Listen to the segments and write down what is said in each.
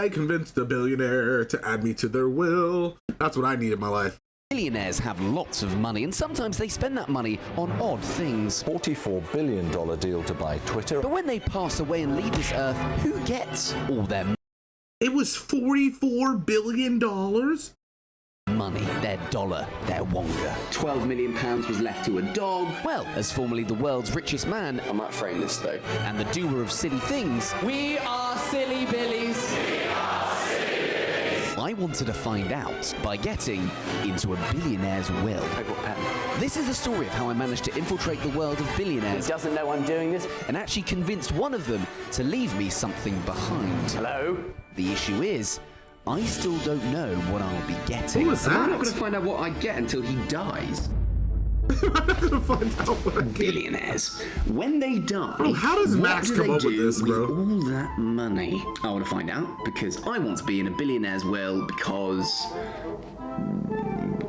I convinced a billionaire to add me to their will. That's what I need in my life. Billionaires have lots of money, and sometimes they spend that money on odd things. $44 billion deal to buy Twitter. But when they pass away and leave this earth, who gets all their It was $44 billion? money, their dollar, their wonga? £12 million was left to a dog. Well, as formerly the world's richest man, I might frame this though. and the doer of silly things, We are silly billies. I wanted to find out by getting into a billionaire's will. I got pen. This is the story of how I managed to infiltrate the world of billionaires Doesn't know I'm doing this. and actually convinced one of them to leave me something behind. Hello? The issue is, I still don't know what I'll be getting. Who was I'm not that? going to find out what I get until he dies. I'm not gonna find out what I get. Billionaires, when they die, Bro, how does what Max do come they up with do this, bro? all that money? I want to find out because I want to be in a billionaire's will because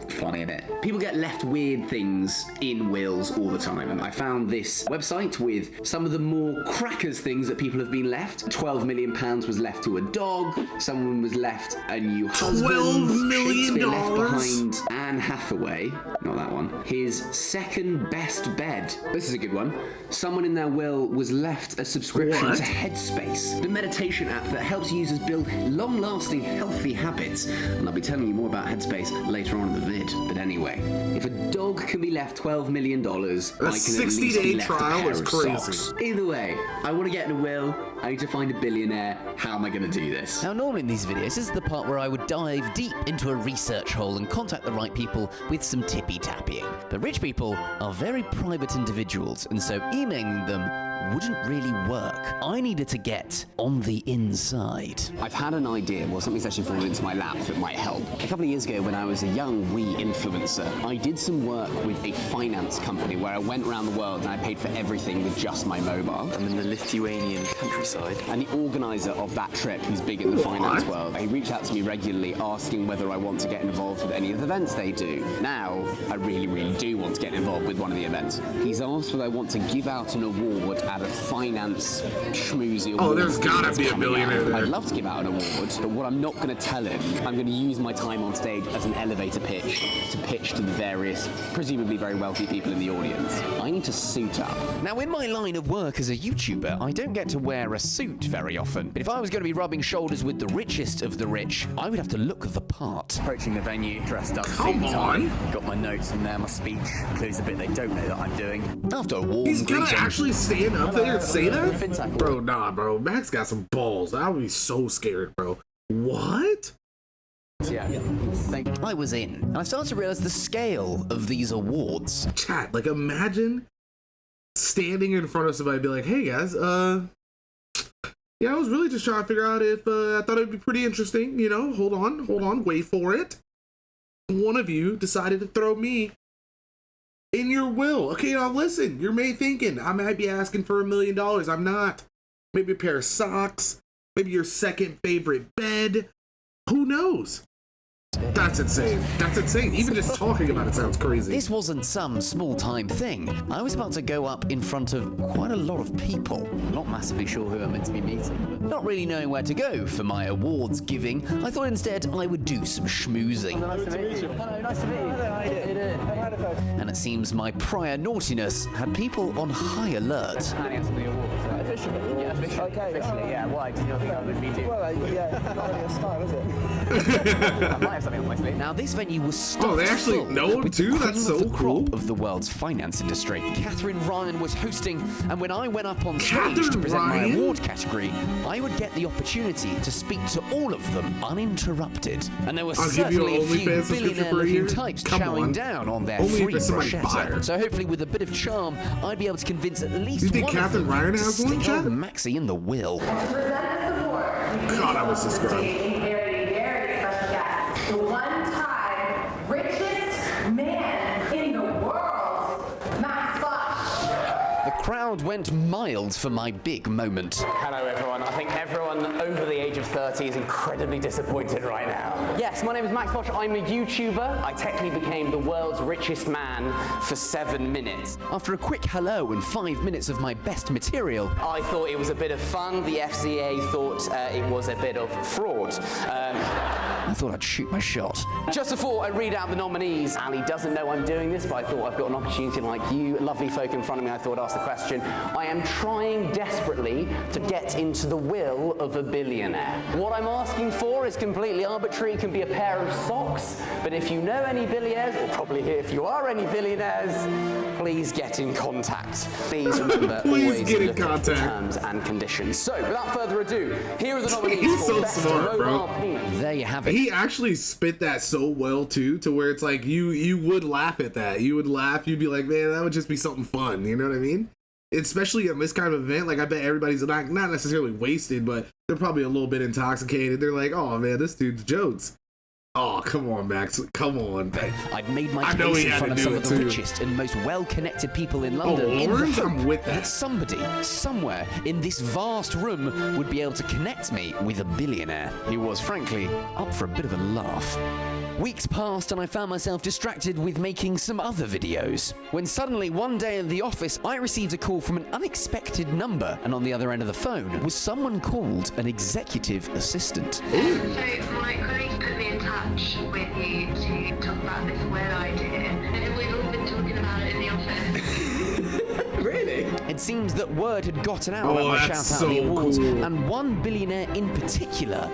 funny, innit? People get left weird things in wills all the time, and I found this website with some of the more crackers things that people have been left. £12 million was left to a dog. Someone was left a new husband. $12 million? Shakespeare left behind Anne Hathaway, not that one, his second best bed. This is a good one. Someone in their will was left a subscription What? to Headspace, the meditation app that helps users build long-lasting healthy habits. And I'll be telling you more about Headspace later on in the vid. But anyway, if a dog can be left $12 million, I can at least 60-day be left a trial pair is of crazy. socks. Either way, I want to get in a will. I need to find a billionaire. How am I going to do this? Now, normally in these videos, this is the part where I would dive deep into a research hole and contact the right people with some tippy-tappying. But rich people are very private individuals, and so emailing them wouldn't really work. I needed to get on the inside. I've had an idea, well, something's actually fallen into my lap that might help. A couple of years ago, when I was a young wee influencer, I did some work with a finance company where I went around the world and I paid for everything with just my mobile. I'm in the Lithuanian countryside. And the organizer of that trip, who's big in the finance world, he reached out to me regularly asking whether I want to get involved with any of the events they do. Now, I really, really do want to get involved with one of the events. He's asked whether I want to give out an award at a finance schmoozy award. Oh, there's gotta be a billionaire there. I'd love to give out an award, but what I'm not going to tell him, I'm going to use my time on stage as an elevator pitch to pitch to the various, presumably very wealthy people in the audience. I need to suit up. Now, in my line of work as a YouTuber, I don't get to wear a suit very often. But if I was going to be rubbing shoulders with the richest of the rich, I would have to look the part. Approaching the venue, dressed up, Come suit and on. tie. Got my notes in there, my speech includes a bit they don't know that I'm doing. After a warm He's gonna greeting, actually stand up there and say that? FinTech. Bro, nah, bro. Max got some balls. I would be so scared, bro. What? Yeah. Thank you. I was in, and I started to realize the scale of these awards. Chat, like imagine standing in front of somebody and be like, hey guys, yeah, I was really just trying to figure out if, I thought it'd be pretty interesting, you know, hold on, wait for it. One of you decided to throw me in your will. Okay, now listen, you may thinking, I might be asking for $1 million. I'm not. Maybe a pair of socks, maybe your second favorite bed. Who knows? That's insane. That's insane. Even just talking about it sounds crazy. This wasn't some small-time thing. I was about to go up in front of quite a lot of people. Not massively sure who I'm meant to be meeting. Not really knowing where to go for my awards giving, I thought instead I would do some schmoozing. Nice to meet you. Hello, nice to meet you. Hello, how you doing? And it seems my prior naughtiness had people on high alert. Handing out some of the awards. Officially? Yeah, officially. Okay. Officially, yeah. Why? Did you not think I would meet you? Well, yeah, not really a style, is it? I might have something on my sleeve. Now this venue was stuffed Oh, they actually full know him with too? the cream That's of so the cool. crop of the world's finance industry. Catherine Ryan was hosting, and when I went up on stage to Catherine present my Ryan? award category, I would get the opportunity to speak to all of them uninterrupted. And there were I'll give you certainly an a few OnlyFans subscription for a billionaire-looking year? types Come chowing on. down on their Only if free it's somebody bruschetta. fire. So hopefully with a bit of charm, I'd be able to convince at least You think one Catherine of them Ryan to has one, stick Chad? old Maxie in the will. God, I was subscribed. A very, very special guest. The one-time richest man in the world, Max Slush. The crowd went mild for my big moment. Hello everyone. I think everyone over the age of of 30 is incredibly disappointed right now. Yes, my name is Max Posh. I'm a YouTuber. I technically became the world's richest man for 7 minutes. After a quick hello and 5 minutes of my best material, I thought it was a bit of fun. The FCA thought it was a bit of fraud. I thought I'd shoot my shot. Just before I read out the nominees, Ali doesn't know I'm doing this, but I thought I've got an opportunity like you, lovely folk in front of me. I thought I'd ask the question. I am trying desperately to get into the will of a billionaire. What I'm asking for is completely arbitrary. It can be a pair of socks, but if you know any billionaires, or probably if you are any billionaires, please get in contact. Please remember Please always get in look at the contact. terms and conditions. So, without further ado, here are the nominees He's for so Best smart, bro. Mobile Penis. There you have it. He actually spit that so well too, to where it's like you would laugh at that. You would laugh. You'd be like, man, that would just be something fun. You know what I mean? Especially at this kind of event, like I bet everybody's not necessarily wasted, but they're probably a little bit intoxicated. They're like, oh man, this dude's jokes. Oh, come on, Max. Come on. I'd made my I know case he in had front to of do some it of the too. richest and most well-connected people in London. in the Lawrence, hope I'm with that. somebody, somewhere in this vast room would be able to connect me with a billionaire who was, frankly, up for a bit of a laugh. Weeks passed and I found myself distracted with making some other videos, when suddenly one day at the office I received a call from an unexpected number, and on the other end of the phone was someone called an executive assistant. So my colleagues put me in touch with you to talk about this will idea, and we've all been talking about it in the office. Really? It seems that word had gotten out Oh, about my shout that's out at the so awards, cool. and one billionaire in particular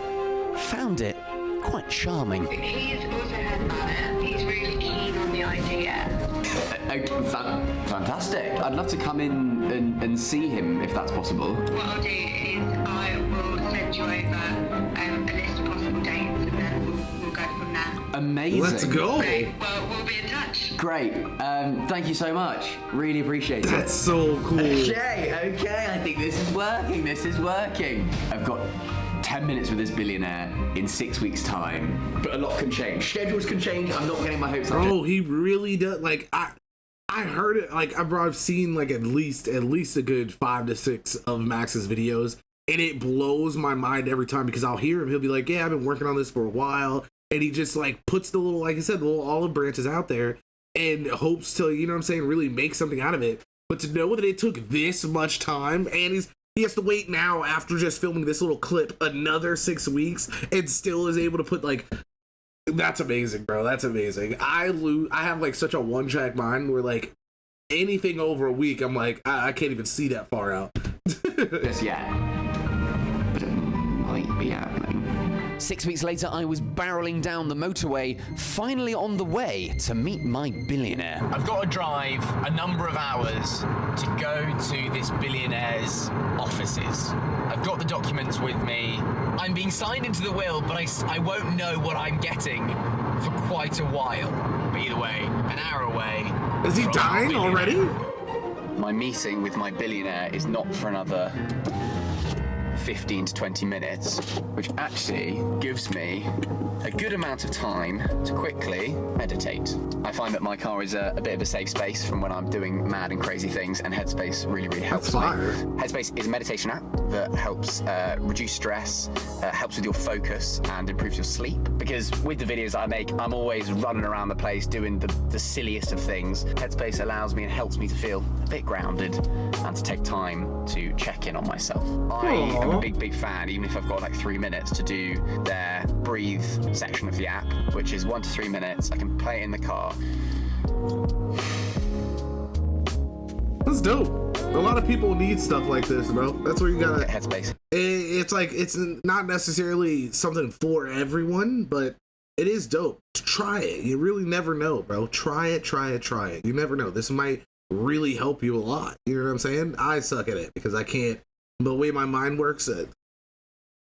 found it quite charming. He's also heard about it. He's really keen on the idea. Fantastic. I'd love to come in and see him if that's possible. What I'll do is I will send you over a list of possible dates, and then we'll go from there. Amazing. Let's go. Great. Well, we'll be in touch. Great. Thank you so much. Really appreciate it. That's so cool. Okay, I think this is working. I've got 10 minutes with this billionaire in 6 weeks' time. But a lot can change. Schedules can change. I'm not getting my hopes up. Oh, he really does. Like I heard it. Like I've seen like at least a good 5 to 6 of Max's videos, and it blows my mind every time because I'll hear him. He'll be like, "Yeah, I've been working on this for a while," and he just like puts the little, like I said, the little olive branches out there and hopes to, you know what I'm saying, really make something out of it. But to know that it took this much time, and he has to wait now after just filming this little clip another 6 weeks and still is able to put like, that's amazing, bro. That's amazing. I have like such a one-track mind where like anything over a week, I'm like, I can't even see that far out. Just yet. But it might be happening. 6 weeks later, I was barreling down the motorway, finally on the way to meet my billionaire. I've got to drive a number of hours to go to this billionaire's offices. I've got the documents with me. I'm being signed into the will, but I won't know what I'm getting for quite a while. But either way, an hour away. Is he from dying our already? My meeting with my billionaire is not for another 15 to 20 minutes, which actually gives me a good amount of time to quickly meditate. I find that my car is a bit of a safe space from when I'm doing mad and crazy things, and Headspace really, really helps me. Headspace is a meditation app that helps reduce stress, helps with your focus, and improves your sleep. Because with the videos I make, I'm always running around the place doing the silliest of things. Headspace allows me and helps me to feel a bit grounded and to take time to check in on myself. I am a big fan, even if I've got like 3 minutes to do their breathe section of the app, which is 1 to 3 minutes. I can play it in the car. That's dope. A lot of people need stuff like this, bro. That's where you gotta. Headspace. It's like, it's not necessarily something for everyone, but it is dope. Try it. You really never know, bro. Try it. You never know. This might really help you a lot. You know what I'm saying? I suck at it because I can't. The way my mind works,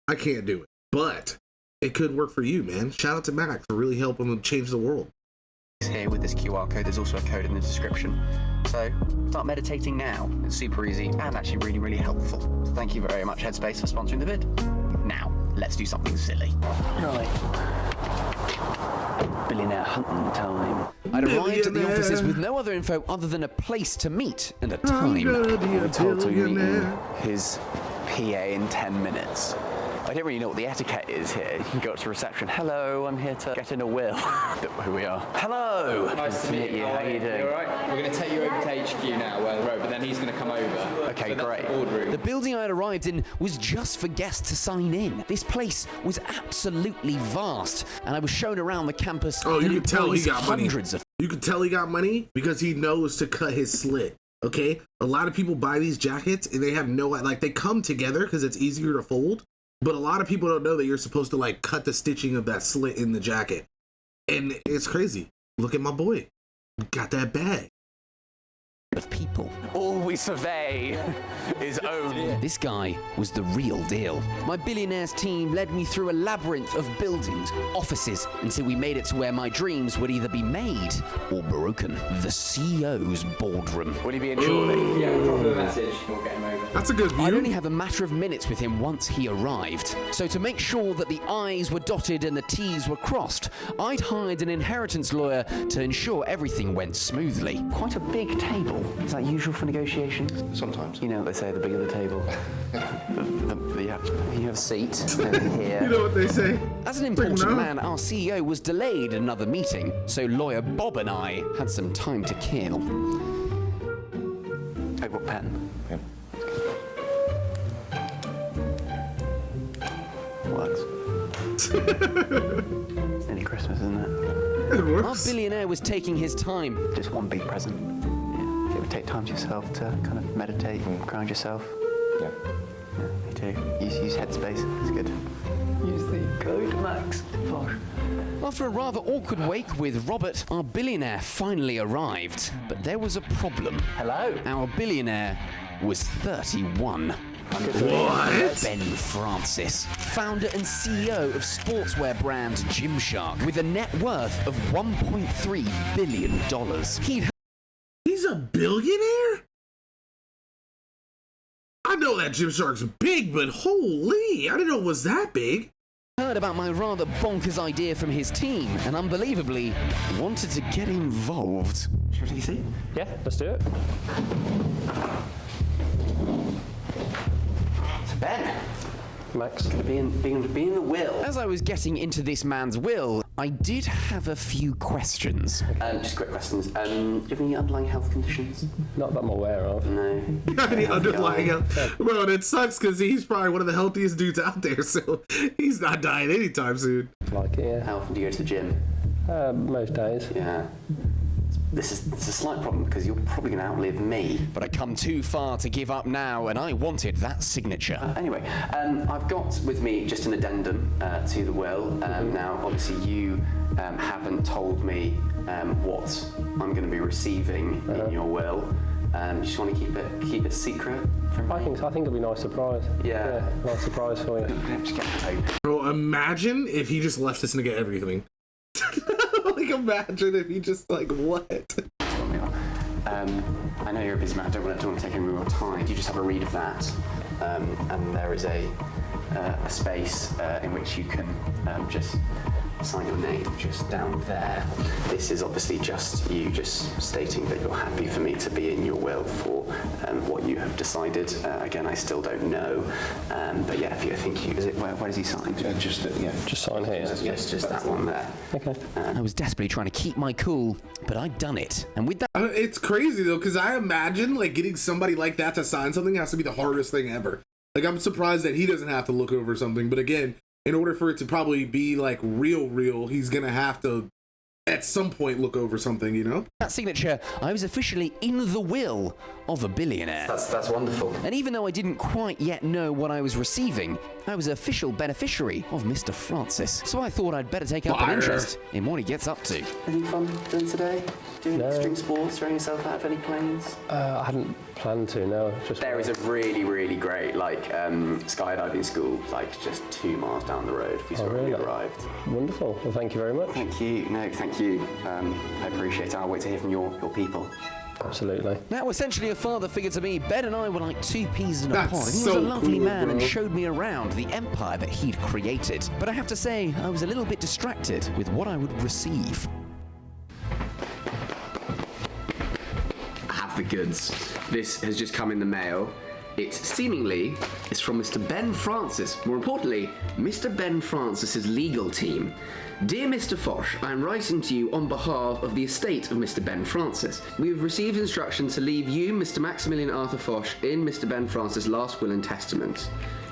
I can't do it. But it could work for you, man. Shout out to Max for really helping them change the world. Here with this QR code, there's also a code in the description. So start meditating now. It's super easy and actually really, really helpful. So thank you very much, Headspace, for sponsoring the vid. Now, let's do something silly. Right. Billionaire hunting time. I'd arrived at the offices with no other info other than a place to meet and a time. I'm gonna be a Told to meet billionaire. his PA in 10 minutes. I I don't really know what the etiquette is here. You can go up to reception. Hello, I'm here to get in a will. Who we are. Hello. Nice to meet you. How are you doing? You all right? We're going to take you over to HQ now, where the road, but then he's going to come over. Okay, so great. That's the boardroom. The building I'd arrived in was just for guests to sign in. This place was absolutely vast, and I was shown around the campus. Oh, you that can tell he employs got money. hundreds of You can tell he got money because he knows to cut his slit. Okay, a lot of people buy these jackets and they have no, like, they come together because it's easier to fold. But a lot of people don't know that you're supposed to like cut the stitching of that slit in the jacket, and it's crazy. Look at my boy, got that bag. of people. All we survey is own. This guy was the real deal. My Billionaires team led me through a labyrinth of buildings, offices, until we made it to where my dreams would either be made or broken. The CEO's boardroom. Will he be in shortly? Yeah, we'll drop him a message. We'll get him over. That's a good view. I'd only have a matter of minutes with him once he arrived. So to make sure that the I's were dotted and the T's were crossed, I'd hired an inheritance lawyer to ensure everything went smoothly. Quite a big table. Is that usual for negotiations? Sometimes. You know what they say, the bigger the table. You have a seat here. You know what they say? As an important Bring him man, our CEO was delayed another meeting, so lawyer Bob and I had some time to kill. Hey, what pen? Yeah. Works. It's nearly Christmas, isn't it? It Our works. billionaire was taking his time. Just one big present. Yeah. If you ever take time to yourself to kind of meditate and ground yourself. Yeah. Yeah, me too. Use Headspace. It's good. Use the code Max. Posh. After a rather awkward wake with Robert, our billionaire finally arrived. But there was a problem. Hello. Our billionaire was 31. What? Ben Francis, founder and CEO of sportswear brand Gymshark, with a net worth of $1.3 billion. He's a billionaire? I know that Gymshark's big, but holy, I didn't know it was that big. Heard about my rather bonkers idea from his team, and unbelievably wanted to get involved. Should we see? Yeah, let's do it. So Ben, Max. be in the will. As I was getting into this man's will, I did have a few questions. Just quick questions. Do you have any underlying health conditions? Not that I'm aware of. No. Any underlying health? Bro, and it sucks because he's probably one of the healthiest dudes out there, so he's not dying anytime soon. Like it, yeah. How often do you go to the gym? Most days. Yeah. This is a slight problem because you're probably going to outlive me. But I come too far to give up now, and I wanted that signature. Anyway, I've got with me just an addendum to the will. Now, obviously, you haven't told me what I'm going to be receiving in your will. You just want to keep it secret from me? I think it'll be a nice surprise. Yeah. Nice surprise for you. Just get it open. Bro, imagine if he just left this nigga everything. Like, imagine if he just, like, what? I know you're a busy man. I don't want to take any more time. You just have a read of that, and there is a space in which you can just sign your name just down there. This is obviously just you just stating that you're happy for me to be in your will for what you have decided. Again, I still don't know, but yeah, if you think you, is it where does he sign? Just sign here. Yes, just that one there. Okay. I was desperately trying to keep my cool, but I'd done it. And with that, It's crazy, though, because I imagine, like, getting somebody like that to sign something has to be the hardest thing ever. Like, I'm surprised that he doesn't have to look over something, but again, in order for it to probably be, like, real, he's gonna have to, at some point, look over something, you know? that signature, I was officially in the will of a billionaire. That's wonderful. And even though I didn't quite yet know what I was receiving, I was an official beneficiary of Mr. Francis. So I thought I'd better take up an Fire. interest in what he gets up to. Anything fun doing today? Doing No. extreme sports? Throwing yourself out of any planes? I hadn't planned to, no. Just There is a really great skydiving school, like just 2 miles down the road. If you saw when we really? arrived. Wonderful. Well, thank you very much. Thank you. No, thank you. I appreciate it. I'll wait to hear from your people. Absolutely. Now, essentially a father figure to me, Ben and I were like two peas in a That's pod. And he was so a lovely cool, man and bro. showed me around the empire that he'd created. But I have to say, I was a little bit distracted with what I would receive. I have the goods. This has just come in the mail. It seemingly is from Mr. Ben Francis. More importantly, Mr. Ben Francis's legal team. Dear Mr. Foch, I am writing to you on behalf of the estate of Mr. Ben Francis. We have received instruction to leave you, Mr. Maximilian Arthur Foch, in Mr. Ben Francis' last will and testament.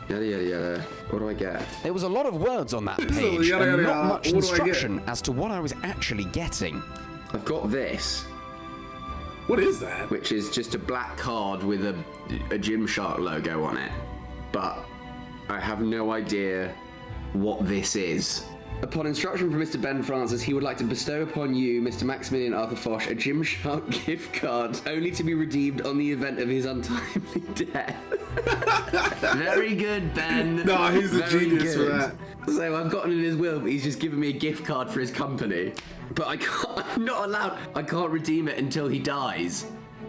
Yada yada yada. What do I get? There was a lot of words on that page, Yada, yada, and not yada. much What do I get? instruction as to what I was actually getting. I've got this, What is that? which is just a black card with a Gymshark logo on it. But I have no idea what this is. Upon instruction from Mr. Ben Francis, he would like to bestow upon you, Mr. Maximilian Arthur Foch, a Gymshark gift card, only to be redeemed on the event of his untimely death. Very good, Ben. No, he's a Very genius for good. that. So I've gotten in his will, but he's just given me a gift card for his company. But I'm not allowed, I can't redeem it until he dies.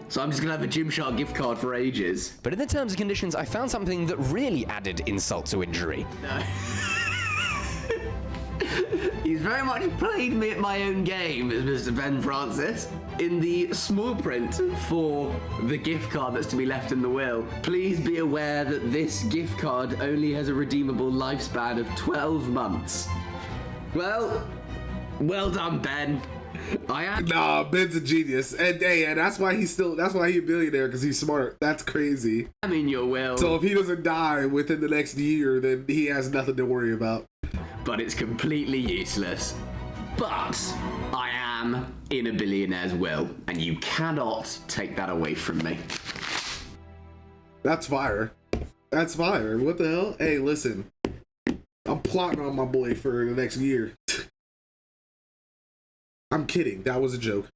So I'm just gonna have a Gymshark gift card for ages. But in the terms and conditions, I found something that really added insult to injury. No. He's very much played me at my own game, as Mr. Ben Francis. In the small print for the gift card that's to be left in the will, please be aware that this gift card only has a redeemable lifespan of 12 months. Well done, Ben. I am. Nah, Ben's a genius, and hey, and that's why he's a billionaire, because he's smart. That's crazy. I'm in your will. So if he doesn't die within the next year, then he has nothing to worry about. But it's completely useless. But I am in a billionaire's will, and you cannot take that away from me. That's fire. That's fire. What the hell? Hey, listen. I'm plotting on my boy for the next year. I'm kidding. That was a joke.